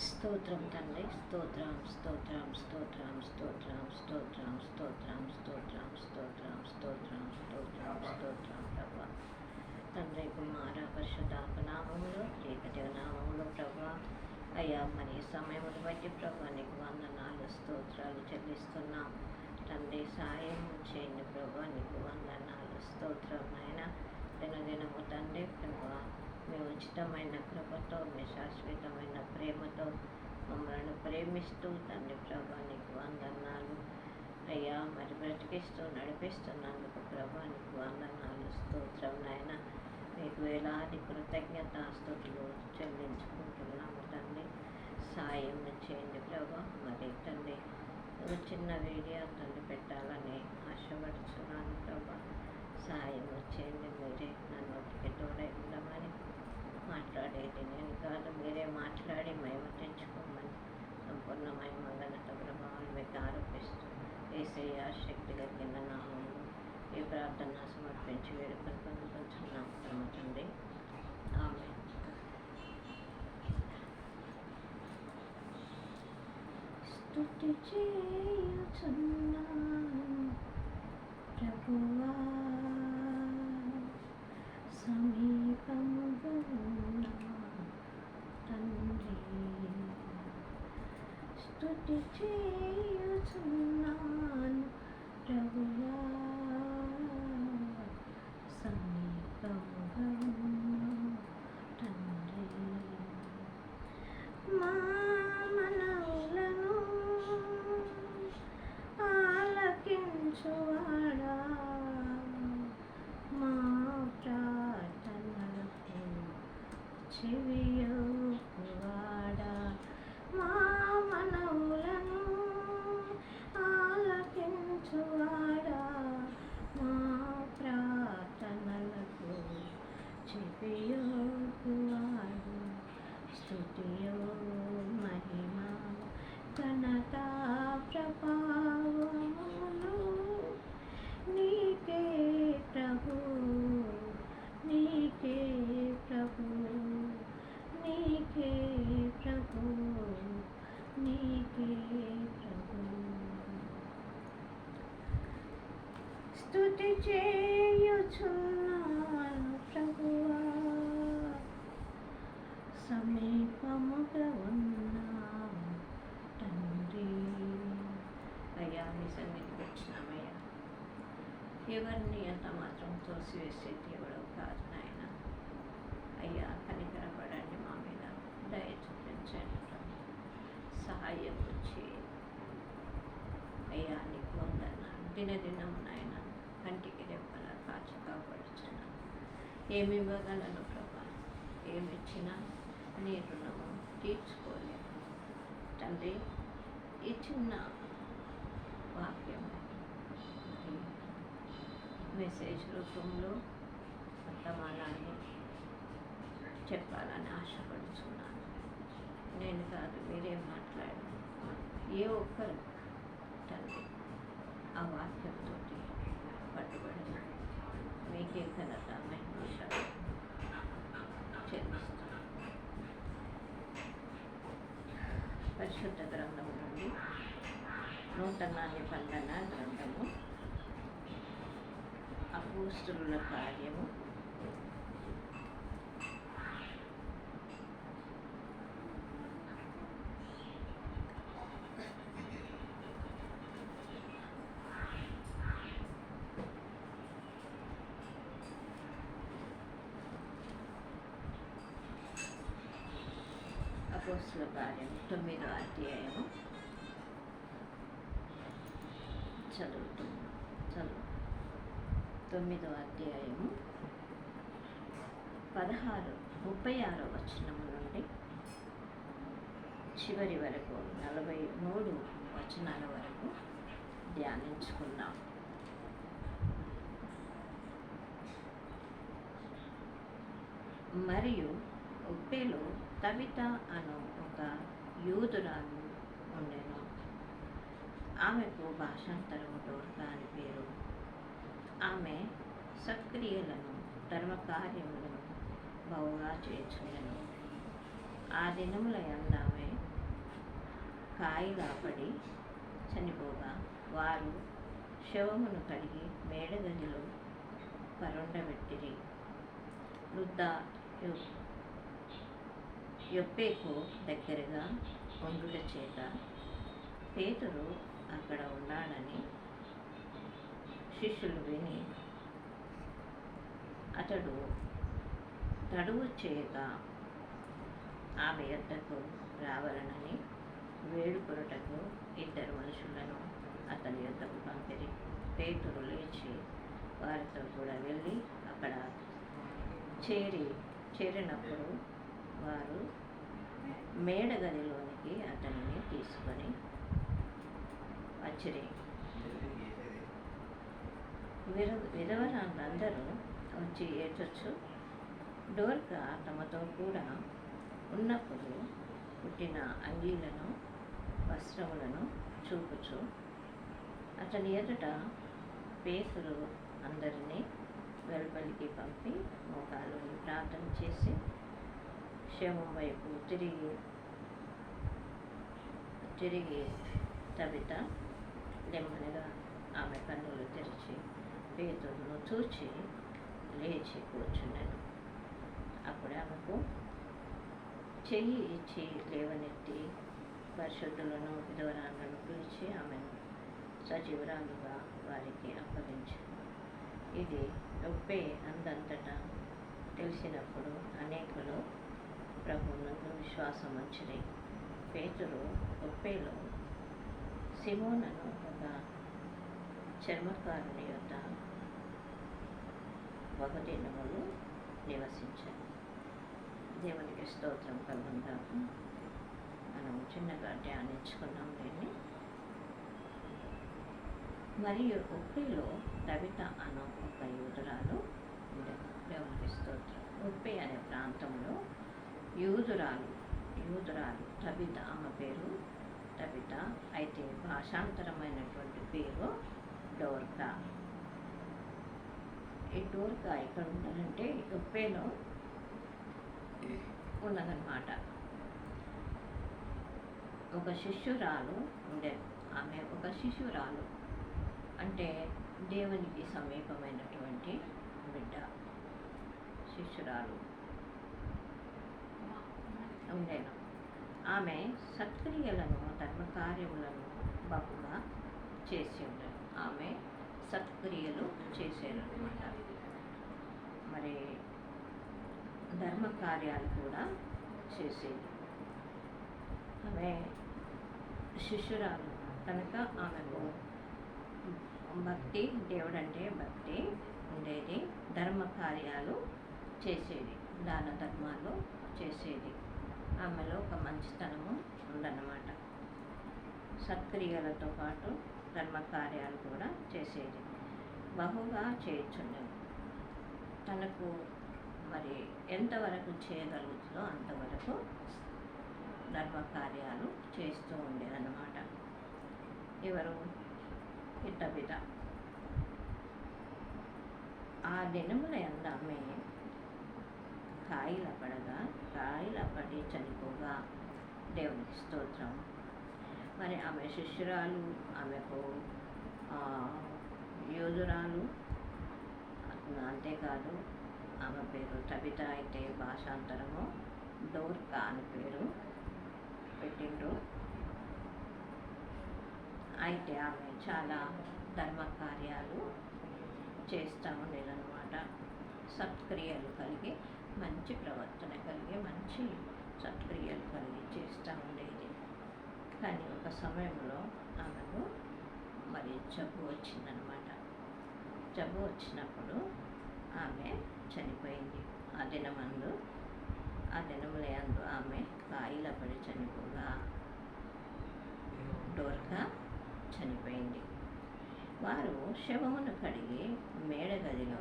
స్తోత్రం తండ్రి, స్తోత్రం స్తోత్రం స్తోత్రం స్తోత్రం స్తోత్రం స్తోత్రం స్తోత్రం స్తోత్రం స్తోత్రం స్తోత్రం స్తోత్రం ప్రభా తండ్రి కుమార పరిశుద్ధాత్మ నామములో ఏకదేవ నామములో ప్రభా అయ్యా మరి సమయమును బట్టి ప్రభా నీకు వందనాలు స్తోత్రాలు చెల్లిస్తున్నాం తండ్రి సాయం చేయండి ప్రభా నీకు వందనాలు స్తోత్రం నాయన దినదినము తండ్రి ప్రభా మీ ఉచితమైన కృపతో మీ శాశ్వతమైన ప్రేమతో మమ్మల్ని ప్రేమిస్తూ తండ్రి ప్రభా నీకు వందనాలు అయ్యా మరి బ్రతికిస్తూ నడిపిస్తున్నందుకు ప్రభా నీకు వందనాలు స్తోత్రం నాయన మీకు వేలాది కృతజ్ఞతాస్తుతులు చెల్లించుకుంటున్నాము తండ్రి సాయం చేయండి ప్రభా మరి తండ్రి చిన్న వీడియో తండ్రి పెట్టాలని ఆశపడుతున్నాను ప్రభా సాయం చేయండి మీరే నా నోటికి తోడై ఉండమని మాట్లాడేది నేను కాదు మీరే మాట్లాడి మహిమ తెచ్చుకోమని సంపూర్ణమైన ఘనత ప్రభావం మీకు ఆరోపిస్తూ యేసయ్య శక్తి కలిగిన నామంలో ఈ ప్రార్థన సమర్పించి వేడుకలు పొందుతున్నాం తమ తండ్రి ఆమె స్తుతి చేయుచున్నాను ప్రభువా సమీపముగా ఉన్న తండ్రి స్తుతి చేయుచున్నాను ప్రభువా సమీపముగా ఉన్న తండ్రి మా మనవులను ఆలకించువాడా మా ప్రార్థనలకు చెవియొగ్గువాడా మా మనవులను ఆలకించువాడా మా ప్రార్థనలకు చెవియొగ్గువాడు స్తుతియో మహిమ ఘనత ప్రభావములు నీకే ప్రభు నీకే ప్రభు నీకే ప్రభు నీకే ప్రభు స్తుతి చేయుచున్నాను ప్రభువా సమీపముగా ఉన్నావు తండ్రి అయ్యా నీ సన్నిధికి వచ్చినామయ్యా ఎవరిని ఎంత మాత్రం తోసివేసే దేవుడు కాదు నాయన అయ్యా కనికరపడండి మా మీద దయ చూపించండి సహాయం వచ్చి అయ్యా నీకు వందనాలు దినదినం నాయన కంటికి రెప్పల కాచి కాపాడుచున్నా ఏమి ఇవ్వగలను ప్రభా ఏమిచ్చినా నీ రుణము తీర్చుకోలేము తండ్రి ఈ చిన్న వాక్యం మెసేజ్ రూపంలో వర్తమానాన్ని చెప్పాలని ఆశపడుతున్నాను నేను కాదు మీరేం మాట్లాడు ఏ ఒక్కరు తండ్రి ఆ వాక్యంతో పట్టుబడి మీకే ఘనత మహిమ చెల్లిస్తాను పరిశుద్ధ గ్రంథం నుండి నూతన నిబంధన గ్రంథము అపోస్తలుల కార్యము 9వ అధ్యాయము చదువు 9వ అధ్యాయము 36వ వచనము నుండి చివరి వరకు 43 వచనాల వరకు ధ్యానించుకుందాం. మరియు ఉప్పేలో తబిత అను ఒక యూదురాలు ఉండెను. ఆమెకు భాషాంతరము డోర్కా అని పేరు. ఆమె సక్రియలను ధర్మకార్యములను బహుగా చేర్చుండెను. ఆ దినముల యందు ఆమె కాయిలా పడి చనిపోగా వారు శవమును కడిగి మేడగదిలో పరుండబెట్టిరి. వృద్ధ యొప్పేకు దగ్గరగా ఉండుట చేత పేతురు అక్కడ ఉన్నాడని శిష్యులు విని అతడు తడువు చేయగా ఆమె యొద్దకు రావాలనని వేడుకొనుటకు 2 మనుషులను అతని యొద్దకు పంపిరి. పేతురు లేచి వారితో కూడా వెళ్ళి అక్కడ చేరినప్పుడు వారు మేడగదిలోనికి అతనిని తీసుకొని వచ్చిరి. విధవరాండ్రందరూ వచ్చి ఏడ్చొచ్చు డోర్కా తమతో కూడా ఉన్నప్పుడు పుట్టిన అంగీలను వస్త్రములను చూపుచు అతని ఎదుట పేతురు అందరినీ వెలుపలికి పంపి మోకాలు ప్రార్థన చేసి శవం వైపు తిరిగి తబిత నెమ్మదిగా ఆమె కన్నులు తెరిచి పేతురును చూచి లేచి కూర్చున్నాను. అప్పుడు ఆమెకు చెయ్యి ఇచ్చి లేవనెత్తి పరిశుద్ధులను విధవరాలను పిలిచి ఆమెను సజీవురాలుగా వారికి అప్పగించాను. ఇది యొప్పే అందంతటా తెలిసినప్పుడు అనేకులు ప్రభువునందు విశ్వాసం వచ్చినాయి. పేతురు యొప్పేలో సిమోనను ఒక చర్మకారుని యొద్ద బహుదినములు నివసించారు. దేవునికి స్తోత్రం కలుగుగాక. మనం చిన్నగా ధ్యానించుకున్నాం దీన్ని. మరియు ఉప్పిలో తబిత అను ఒక యూదురాలు ఉండేది. దేవునికి స్తోత్రం. ఉప్పి అనే ప్రాంతంలో యూదురాలు తబిత, ఆమె పేరు తబిత. అయితే భాషాంతరమైనటువంటి పేరు డోర్కా. ఈ డోర్కా ఎక్కడ ఉన్నదంటే ఉప్పేలో ఉన్నదన్నమాట. ఒక శిష్యురాలు ఉండేది. ఆమె ఒక శిష్యురాలు అంటే దేవునికి సమీపమైనటువంటి బిడ్డ, శిష్యురాలు ఉండేను. ఆమె సత్క్రియలను ధర్మకార్యములను బహుగా చేసి ఉండేది. ఆమె సత్క్రియలు చేసేదన్నమాట. మరి ధర్మకార్యాలు కూడా చేసేది. ఆమె శిష్యురాలు కనుక ఆమెకు భక్తి, దేవుడంటే భక్తి ఉండేది. ధర్మ కార్యాలు చేసేది, దాన ధర్మాలు చేసేది. ఆమెలో ఒక మంచితనము ఉందన్నమాట. సత్క్రియలతో పాటు ధర్మ కార్యాలు కూడా చేసేది. బహుగా చేయుచున్నది. తనకు మరి ఎంతవరకు చేయగలుగుతుందో అంతవరకు ధర్మ కార్యాలు చేస్తూ ఉండేదన్నమాట. ఎవరు? తబిత. ఆ దినముల యందు ఆమె కాయిల పడి చనిపోగా, దేవునికి స్తోత్రం. మరి ఆమె శిష్యురాలు, ఆమెకు యూదురాలు. అంతేకాదు ఆమె పేరు తబిత అయితే భాషాంతరము డోర్కా అని పేరు పెట్టిండ్రు. అయితే ఆమె చాలా ధర్మకార్యాలు చేస్తూ ఉండేదన్నమాట. సత్క్రియలు కలిగి, మంచి ప్రవర్తన కలిగి, మంచి సత్క్రియలు కలిగి చేస్తూ ఉండేది. కానీ ఒక సమయంలో ఆమెకు మరి జబ్బు వచ్చిందనమాట. జబ్బు వచ్చినప్పుడు ఆమె చనిపోయింది. ఆ దినముల యందు ఆమె కాయిల పడి చనిపోగా డోర్కా చనిపోయింది. వారు శవమును కడిగి మేడగదిలో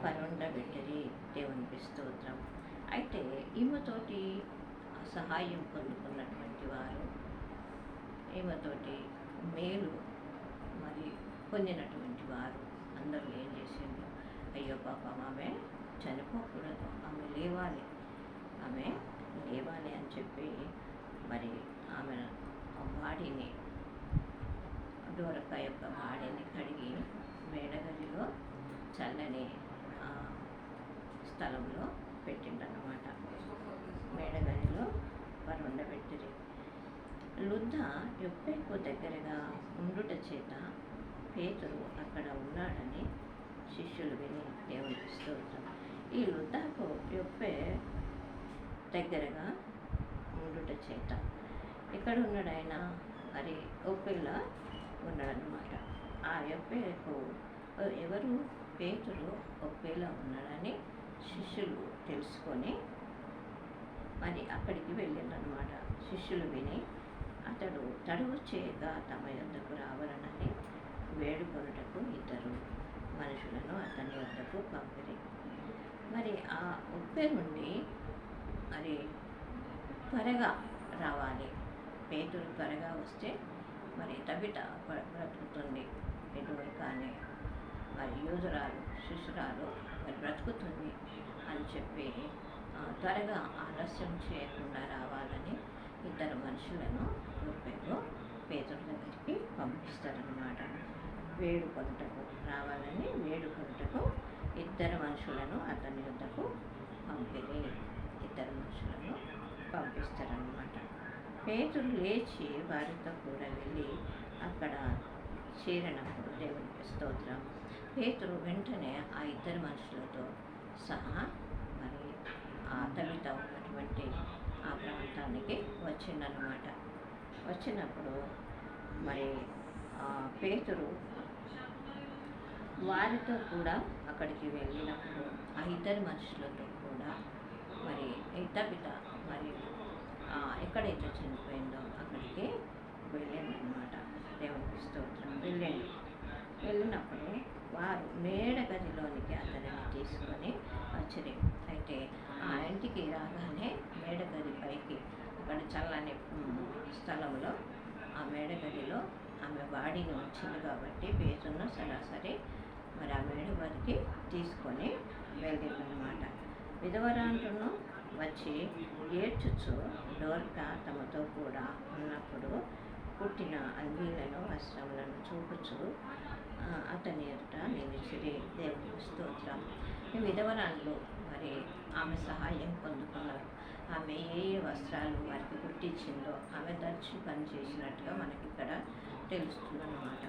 పరుండబెట్టిరి. దేవునికి స్తోత్రం. అయితే ఈమెతోటి సహాయం పొందుకున్నటువంటి వారు, ఈమెతోటి మేలు మరి పొందినటువంటి వారు అందరూ ఏం చేసిండ్రు? అయ్యో పాపం, ఆమె చనిపోకూడదు, ఆమె లేవాలి అని చెప్పి మరి బాడీని, డోరక యొక్క బాడీని కడిగి మేడగదిలో చల్లని స్థలంలో పెట్టిండనమాట. మేడగదిలో వారు ఉండబెట్టిరి. లుద్ద యొప్పేకు దగ్గరగా ఉండుట చేత పేతురు అక్కడ ఉన్నాడని శిష్యులు విని దేవునికి స్తోత్రం. ఈ లుద్దకు యొప్పే దగ్గరగా ఉండుట చేత ఎక్కడ ఉన్నాడు ఆయన? మరి యొప్పేలో ఉన్నాడనమాట. ఆ యొప్పేకు ఎవరు? పేతురు యొప్పేలో ఉన్నాడని శిష్యులు తెలుసుకొని మరి అక్కడికి వెళ్ళిందనమాట. శిష్యులు విని అతడు తడువు చేయక తమ యొద్దకు రావాలనని వేడుకొనుటకు ఇద్దరు మనుషులను అతని వద్దకు పంపిరి. మరి ఆ యొప్పే నుండి మరి త్వరగా రావాలి, పేతురు త్వరగా వస్తే మరి తబిత బ్రతుకుతుంది, ఎటువంటి అనే మరి యూదురాలు శిశురాలు మరి బ్రతుకుతుంది అని చెప్పి త్వరగా ఆలస్యం చేయకుండా రావాలని ఇద్దరు మనుషులను యొప్పేలో పేతురు దగ్గరికి పంపిస్తారనమాట. వేడుకొనుటకు రావాలని వేడుకొనుటకు ఇద్దరు మనుషులను అతని వద్దకు పంపిణీ ఇద్దరు మనుషులను పంపిస్తారనమాట. పేతురు లేచి వారితో కూడా వెళ్ళి అక్కడ చేరినప్పుడు దేవునికి స్తోత్రం, పేతురు వెంటనే ఆ ఇద్దరు మనుషులతో సహా మరి ఆ తబిత ఉన్నటువంటి ఆ ప్రాంతానికి వచ్చిందనమాట. వచ్చినప్పుడు మరి పేతురు వారితో కూడా అక్కడికి వెళ్ళినప్పుడు ఆ ఇద్దరు మనుషులతో కూడా మరి తబిత మరి ఎక్కడైతే చనిపోయిందో అక్కడికి వెళ్ళిందనమాట. దేవునికి స్తోత్రం. వెళ్ళినప్పుడు వారు మేడగదిలోనికి అతనిని తీసుకొని వచ్చిరి. అయితే ఆ ఇంటికి రాగానే మేడగది పైకి అక్కడ చల్లని స్థలంలో ఆ మేడగదిలో ఆమె బాడీని వచ్చింది కాబట్టి పేతురును సరాసరి మరి ఆ మేడగదికి తీసుకొని వెళ్ళిందనమాట. విధవరాండ్రును వచ్చి ఏడ్చుచు డోర్కా తమతో కూడా ఉన్నప్పుడు పుట్టిన అంగీలను వస్త్రములను చూపుచు అతని ఎదుట నిలిచిరి. దేవునికి స్తోత్రం. ఈ విధవరాండ్లు మరి ఆమె సహాయం పొందుకున్నారు. ఆమె ఏ వస్త్రాలు వారికి కుట్టించిందో ఆమె దర్చి పని చేసినట్టుగా మనకి ఇక్కడ తెలుస్తుందన్నమాట.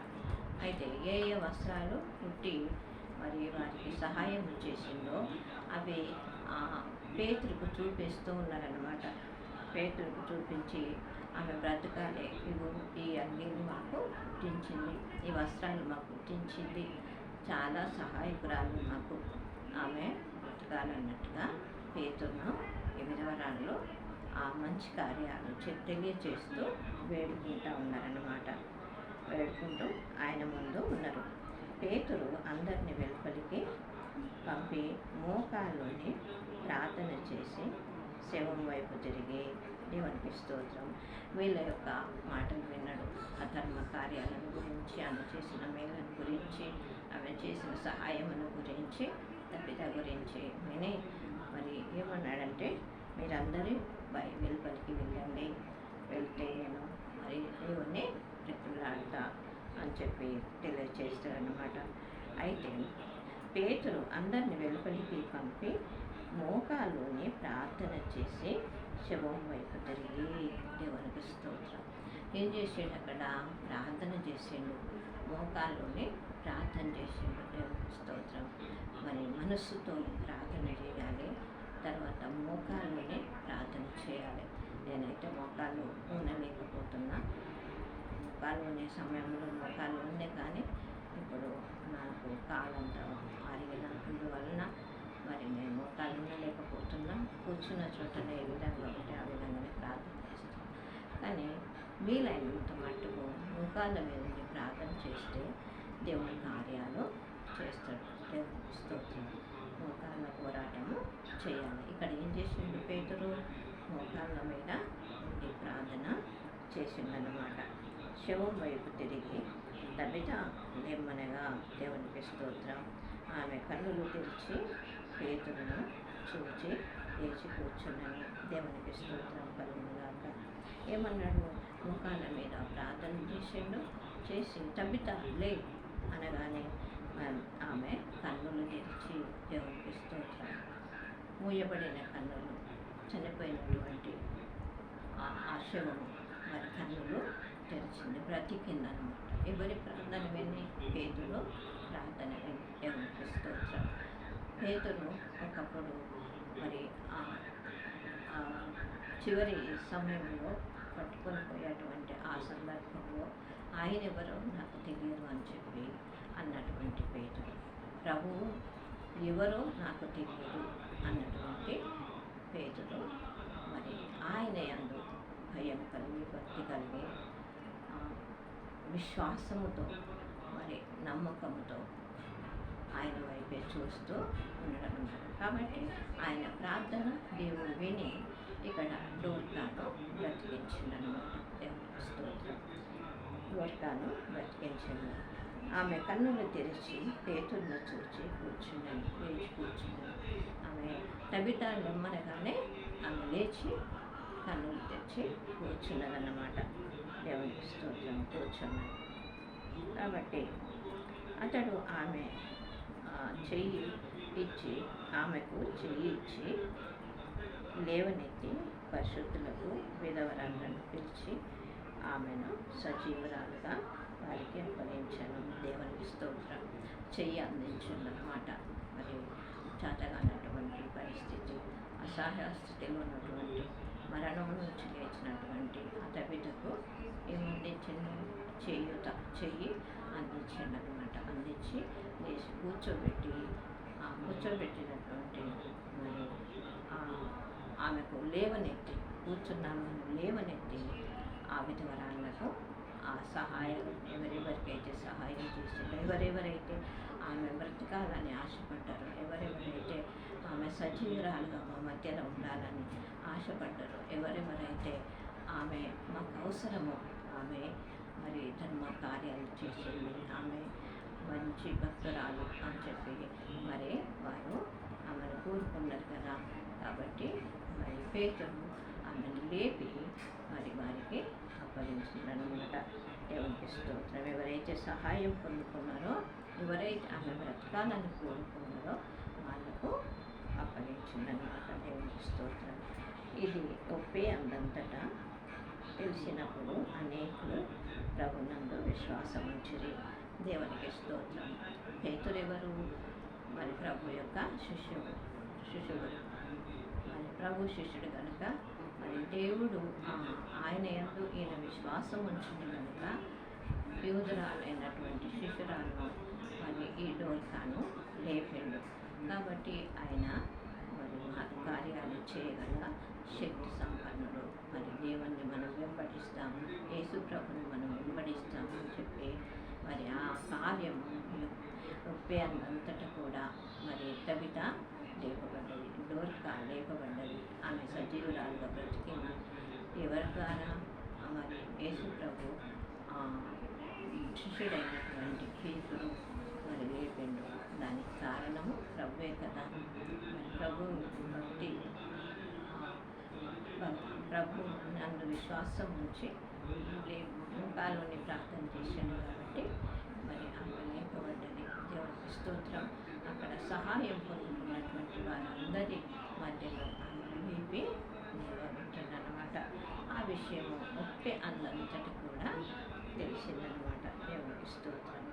అయితే ఏ వస్త్రాలు కుట్టి మరి వారికి సహాయం చేసిందో అవి పేతురుకు చూపిస్తూ ఉన్నారనమాట. పేతురుకు చూపించి ఆమె బ్రతకాలే, ఈ అంగీలు మాకు కుట్టించింది, ఈ వస్త్రాలు మాకు కుట్టించింది, చాలా సహాయకురాలు మాకు, ఆమె బ్రతకాలన్నట్టుగా పేతురును ఈ విధవరాలు ఆ మంచి కార్యాలు తెలియచేస్తూ వేడుకుంటూ ఉన్నారన్నమాట. వేడుకుంటూ ఆయన ముందు ఉన్నారు. పేతురు అందరిని వెలుపలికి పంపి మోకాల్లోని ప్రార్థన చేసి శవం వైపు తిరిగి దేవునికి స్తోత్రం. వీళ్ళ యొక్క మాటలు విన్నాడు. అధర్మ కార్యాలను గురించి, ఆమె చేసిన మేలను గురించి, ఆమె చేసిన సహాయమును గురించి, తప్పిద గురించి విని మరి ఏమన్నాడంటే, మీరందరూ వెలుపలికి వెళ్ళండి, వెళ్తే నేను మరి దేవుణ్ణి ప్రతిలాడతా అని చెప్పి తెలియజేస్తారన్నమాట. అయితే పేతురు అందరిని వెలుపలికి పంపి మోకాల్లోని ప్రార్థన చేసి శవం వైపు తిరిగి దేవునికి స్తోత్రం. ఏం చేసాడు? అక్కడ ప్రార్థన చేసిండు, మోకాల్లోని ప్రార్థన చేసిండు. దేవునికి స్తోత్రం. మరి మనస్సుతో ప్రార్థన చేయాలి, తర్వాత మోకాల్లోనే ప్రార్థన చేయాలి. నేనైతే మోకాళ్ళు ఉండలేకపోతున్నా. మోకాలు ఉండే సమయంలో మోకాళ్ళు ఉండే, కానీ ఇప్పుడు నాకు కాలంతా అరిగినందువలన మరి నేను మోకాలు ఉండలేకపోతున్నా. కూర్చున్న చోటనే ఏ విధంగా ఉంటే ఆ విధంగానే ప్రార్థన చేస్తాను. కానీ వీలైనంత మట్టుకు మోకాళ్ళ మీద ఉండి ప్రార్థన చేస్తే దేవుని కార్యాలు చేస్తాడు. దేవునికి స్తోత్రం. మోకాళ్ళ పోరాటము చేయాలి. ఇక్కడ ఏం చేసిండు పేతురు? మోకాళ్ళ మీద ఉండి ప్రార్థన చేసిందన్నమాట. శవం వైపు తిరిగి తబిత లేమ్మనగా దేవునికి స్తోత్రం. ఆమె కన్నులు తెరిచి పేతురును చూచి లేచి కూర్చున్నని దేవునికి స్తోత్రం కలుగునుగాక. ఏమన్నాడు? ముఖాల మీద ప్రార్థన చేసి తబిత లే అనగానే ఆమె కన్నులు తెరిచి దేవునికి స్తోత్రం. మూయబడిన కన్నులు, చనిపోయినటువంటి ఆ శవము మరి కన్నులు తెరిచింది, బ్రతికిందనమాట. ఎవరి ప్రార్థన విని? పేతురు ప్రార్థన విని దేవునికి స్తోత్రం. పేతురు ఒకప్పుడు మరి చివరి సమయంలో పట్టుకొని పోయేటువంటి ఆ సందర్భంలో ఆయన ఎవరో నాకు తెలియదు అని చెప్పి అన్నటువంటి పేతురు, ప్రభువు ఎవరో నాకు తెలియదు అన్నటువంటి పేతురు మరి ఆయన యందు భయం కలిగి, భక్తి కలిగి, విశ్వాసముతో మరి నమ్మకంతో ఆయన వైపే చూస్తూ ఉండడం అన్నారు. కాబట్టి ఆయన ప్రార్థన దేవుడు విని ఇక్కడ డోర్కాను బ్రతికించిందనమాట. దేవునికి స్తోత్రం. డోర్కాను బ్రతికించింది. ఆమె కన్నులు తెరిచి పేతురును చూచి లేచి కూర్చుందని. ఆమె తబిత నమ్మనగానే ఆమె లేచి కన్నులు తెరిచి కూర్చున్నదన్నమాట. దేవునికి స్తోత్రం. కూర్చున్నది. కాబట్టి అతడు ఆమె చెయ్యి ఇచ్చి లేవనెత్తి పరిశుద్ధులకు విధవరాలను పిలిచి ఆమెను సజీవురాలుగా వారికి అప్పగించాను. దేవునికి స్తోత్రం. చెయ్యి అందించిందన్నమాట. మరి చేతగానటువంటి పరిస్థితి, అసహాయ స్థితిలో ఉన్నటువంటి, మరణం నుంచి లేచినటువంటి ఆ తబితకు ఏమందించింది? చెయ్యి అందించిందనమాట. అందించి లేచి కూర్చోబెట్టినటువంటి మరి ఆమెకు లేవనెత్తి లేవనెత్తి ఆ విధవరాళ్లకు ఆ సహాయం ఎవరెవరికైతే సహాయం చేసిందో, ఎవరెవరైతే ఆమె బ్రతకాలని ఆశపడ్డారో, ఎవరెవరైతే ఆమె సజీవురాలుగా మా మధ్యలో ఉండాలని ఆశపడ్డారో, ఎవరెవరైతే ఆమె మాకు అవసరమో, ఆమె మరి ధర్మ కార్యాలు చేసింది, ఆమె మంచి భక్తురాలు అని చెప్పి మరి వారు ఆమెను కోరుకున్నారు కదా. కాబట్టి మరి పేతురు ఆమెను లేపి మరి వారికి అప్పగించిందనమాట. దేవునికి స్తోత్రం. ఎవరైతే సహాయం పొందుకున్నారో, ఎవరైతే ఆమె బ్రతకాలని కోరుకున్నారో వాళ్ళకు అప్పగించిందనమాట. దేవునికి స్తోత్రం. ఇది ఒప్పే అందంతటా తెలిసినప్పుడు అనేకులు ప్రభునందు విశ్వాసం ఉంచిరి. దేవునికి స్తోత్రం. పేతురెవరు? మరి ప్రభు యొక్క శిష్యుడు. మరి ప్రభు శిష్యుడు కనుక మరి దేవుడు ఆయన యందు ఈయన విశ్వాసం ఉంచింది కనుక యూదురాలైనటువంటి శిష్యురాలను మరి ఈ డోర్కాను లేపిండు. కాబట్టి ఆయన మరి కార్యాలు చేయగల శక్తి సంపన్నుడు. మరి దేవుణ్ణి మనం వెంబడిస్తాము, యేసు ప్రభుని మనం వెంబడిస్తాము అని చెప్పి మరి ఆ కార్యము అంతటా కూడా మరి తబిత లేపబడ్డది, డోర్కా లేపబడ్డది. ఆమె సజీవురాలుగా బ్రతికింది. ఎవరి ద్వారా? మరి యేసు ప్రభు శిష్యుడైనటువంటి పేతురు మరి లేపిండు. దానికి కారణము ప్రభువే కదా. మరి ప్రభు నన్ను విశ్వాసం ఉంచి ముఖాలోని ప్రార్థన చేశాను కాబట్టి మరి ఆమె లేపబడ్డది. దేవునికి స్తోత్రం. అక్కడ సహాయం పొందుతున్నటువంటి వారందరి మధ్యలో ఆమె లేపి నిలబెట్టాడనమాట. ఆ విషయము ఒప్పే అందంతటి కూడా తెలిసిందనమాట. దేవునికి స్తోత్రం.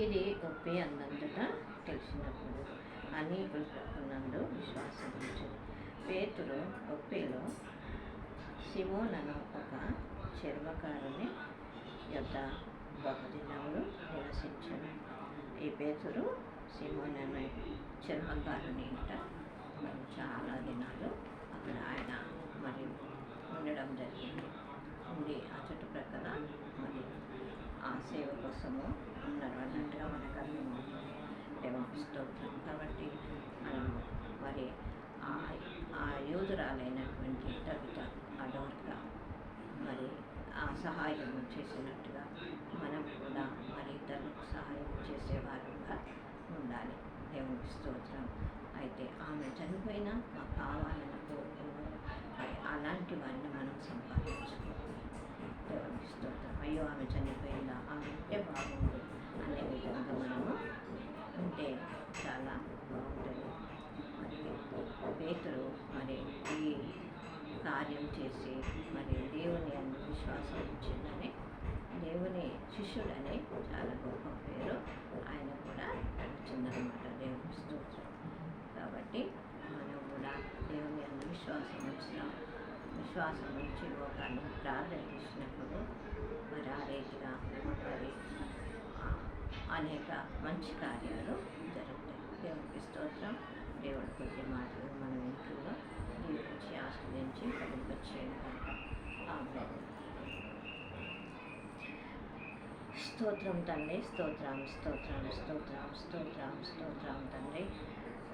ఇది ఒప్పే అందంతటా తెలిసినప్పుడు అనేకులు ప్రభునందు విశ్వాసం ఉంచారు. పేతురు ఒప్పేలో సిమోనను ఒక చర్మకారుని యొద్ద బహుదినములు నివసించాడు. ఈ పేతురు సిమోనను చర్మకారుని ఇంట మరి చాలా దినాలు అక్కడ ఆయన మరి ఉండడం జరిగింది. ఉండి ఆ చుట్టుప్రక్కల మరి ఆ సేవ కోసము ఉన్నారు అన్నట్టుగా మనకు అర్థమవుతుంది. దేవునికి స్తోత్రం. కాబట్టి మనము మరి ఆ యూదురాలైనటువంటి తబిత, ఆ డోర్కా మరి ఆ సహాయం చేసినట్టుగా మనం కూడా మరి ఇతరులకు సహాయం చేసేవారుగా ఉండాలి. దేవునికి స్తోత్రం. అయితే ఆమె చనిపోయినా మాకు కావాలని కోరుకున్నారు. అలాంటి వారిని మనం సంపాదించుకోవాలి. దేవునికి స్తోత్రం. అయ్యో ఆమె చనిపోయిందా, ఆమె ఉంటే బాగుండు అనే విధంగా మనము ఉంటే చాలా బాగుంటుంది. మరి పేతురు మరి ఈ కార్యం చేసి మరి దేవుని అందు విశ్వాసం ఉంచిందని, దేవుని శిష్యుడని చాలా గొప్ప పేరు ఆయన కూడా వచ్చిందనమాట. దేవుని స్తోత్రం. కాబట్టి మనం కూడా దేవుని అందు విశ్వాసం ఉంచి ఒకరిని ప్రార్థించినప్పుడు మరి ఆ రీతిగా మరి అనేక మంచి కార్యాలు జరుగుతాయి. దేవునికి స్తోత్రం. దేవుడి కొద్ది మాటలు మన వెనుకల్లో దీవించి ఆస్వాదించి ఫలింపచేయడం కనుక ఆమేన్. స్తోత్రం తండ్రి, స్తోత్రం స్తోత్రం స్తోత్రం స్తోత్రం స్తోత్రం తండ్రి.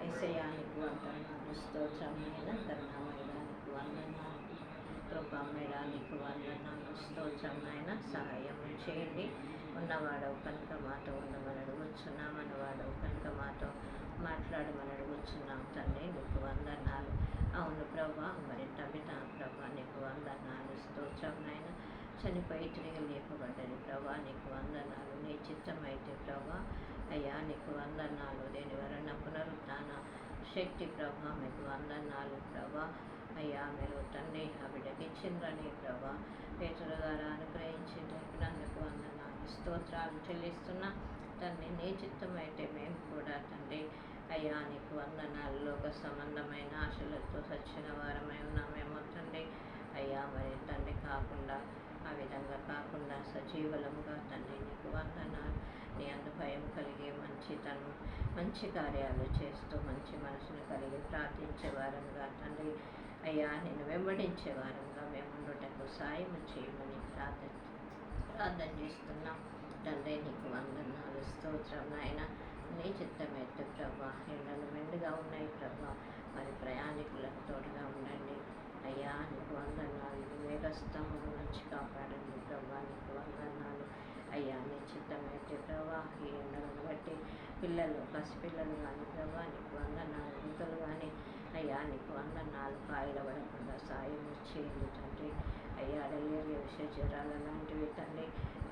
యేసయ్యా నీకు వందనాలు, స్తోత్రమైన కరుణామయుడానికి వందనాలు, కృపామయుడానికి వందనాలు, స్తోత్రమైన సహాయం చేయండి. ఉన్నవాడవు కనుక మాతో ఉండమని అడుగుచున్నాం, మనవాడవు కనుక మాతో మాట్లాడమని అడుగుచున్నాం తండ్రి. నీకు వందనాలు. అవును ప్రభా, మరి తబిత ప్రభా నీకు వందనాలు, స్తోత్రమైన చనిపోయి తిరిగి లేపబడ్డది ప్రభా, నీకు వందనాలు. నీ చిత్తమైతే ప్రభా అయ్యా నీకు వందనాలు. దేని వలన పునరుత్థాన శక్తి ప్రభా మీకు వందనాలు ప్రభా. అయ్యా మీరు తండ్రి ఆ బిడ్డకి ఇచ్చిండ్రని ప్రభా పేతురు ద్వారా అనుగ్రహించినందుకు వందనాలు, స్తోత్రాలు చెల్లిస్తున్నా తండ్రి. నీ చిత్తమైతే మేము కూడా తండ్రి అయ్యా నీకు వందనాలు. లోక సంబంధమైన ఆశలతో సచ్చిన వారమై ఉన్నామేమో తండ్రి అయ్యా, మరి తండ్రి కాకుండా ఆ విధంగా కాకుండా సజీవులముగా తండ్రి నీకు వందనాలు. నీ అందు భయం కలిగి మంచి కార్యాలు చేస్తూ మంచి మనసును కలిగి ప్రార్థించే వారంగా తండ్రి అయ్యా నిన్ను వెంబడించే వారంగా మేము ఉండటకు సాయం చేయమని ప్రార్థన చేస్తున్నాం తండ్రి. నీకు వందనాలు, స్తోత్రం నాయన. నీ చిత్తమైతే ప్రభా ఎండలు మెండుగా ఉన్నాయి ప్రభా, మరి ప్రయాణికులకు తోడుగా ఉండండి అయ్యా. నీకు వందనాలు. మేఘస్తంభం నుంచి కాపాడండి ప్రభా, నీకు వందనాలు అయ్యా. నీ చిత్తమైతే ప్రభా ఈ ఎండలను బట్టి పసిపిల్లలు కానీ ప్రభా నీకు వందనాలు. వృద్ధులు కానీ అయ్యా నీకు వందనాలు. కాయలు పడకుండా సాయం చేయండి తండ్రి అయ్యా. డయేరియా విష జ్వరాలు లాంటివి తండ్రి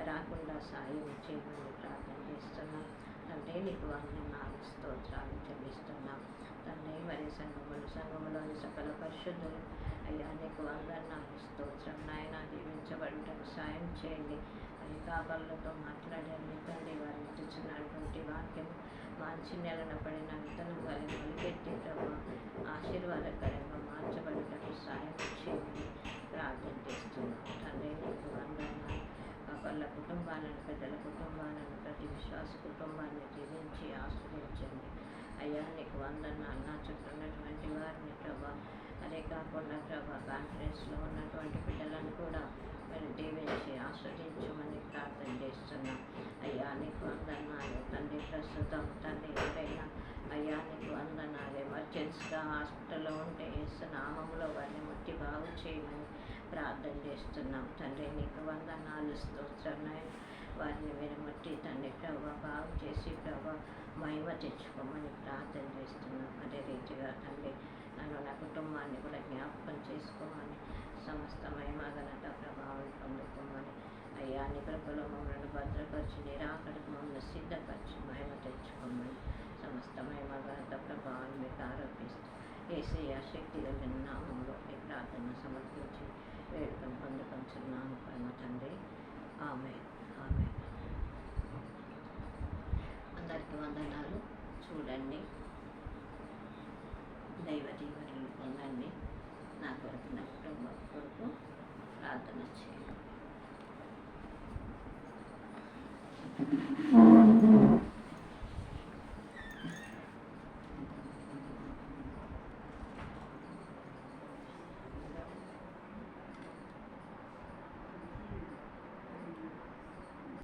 రాకుండా సాయం చేయమని ప్రార్థన చేస్తున్నాం తండ్రి. నీకు వందనాలు, స్తోత్రాలు చెల్లిస్తున్నాం తండ్రి. మరి సంఘములోని సకల పరిశుద్ధులు అయ్యా నీకు వందనాలు, స్తోత్రం నాయన. దీవించబడుటకు సాయం చేయండి. మరి కాపర్లతో మాట్లాడండి తండ్రి. వారిని తెచ్చినటువంటి వాక్యం మంచి నెలన పడిన విత్తనం వారిని మొలికెత్తి ప్రభా ఆశీర్వాదకరంగా మార్చబడుటకు సాయం చేయండి ప్రార్థన చేస్తున్నాం తండ్రి. నీకు వందనాలు. కాపర్ల కుటుంబాలను, పెద్దల కుటుంబాలను, ప్రతి విశ్వాస కుటుంబాన్ని దీవించి ఆశ్రయించండి అయ్యా. నీకు వందనాలు. నా చుట్టూ ఉన్నటువంటి వారిని ప్రభా, అదే కాకుండా ప్రభా కాన్ఫరెన్స్లో ఉన్నటువంటి బిడ్డలను కూడా మరి దీవించి ఆస్వాదించమని ప్రార్థన చేస్తున్నాం అయ్యా. నీకు వందనాలు తండ్రి. ప్రస్తుతం తండ్రి ఎవరైనా అయ్యా నీకు వందనాలు ఎమర్జెన్సీగా హాస్పిటల్లో ఉంటే నామంలో వారిని ముట్టి బాగు చేయమని ప్రార్థన చేస్తున్నాం తండ్రి. నీకు వందనాలు, స్తోత్రం. వారిని మీరు ముట్టి తండ్రి ప్రభా బాగు చేసి ప్రభా మహిమ తెచ్చుకోమని ప్రార్థన చేస్తున్నాం. అదే రీతిగా తండ్రి నన్ను నా కుటుంబాన్ని కూడా జ్ఞాపకం చేసుకోమని, సమస్త మహిమ ఘనత ప్రభావం పొందుకోమని అయ్యా. నీ కృపలో మమ్మల్ని భద్రపరిచి నిరాకరికి మమ్మల్ని సిద్ధపరిచి మహిమ తెచ్చుకోమని సమస్త మహిమ ఘనత ప్రభావాన్ని మీకు ఆరోపిస్తూ యేసయ్య శక్తి కలిగిన నామంలో ఈ ప్రార్థన సమర్పించి వేడుకను పొందుకొంచున్నాను పరమ తండ్రి. ఆమేన్, ఆమేన్. అందరికీ వందనాలు. చూడండి, దైవ దీవెనలు పొందండి. నా కొరకు, నా కుటుంబం కొరకు ప్రార్థన చేయండి.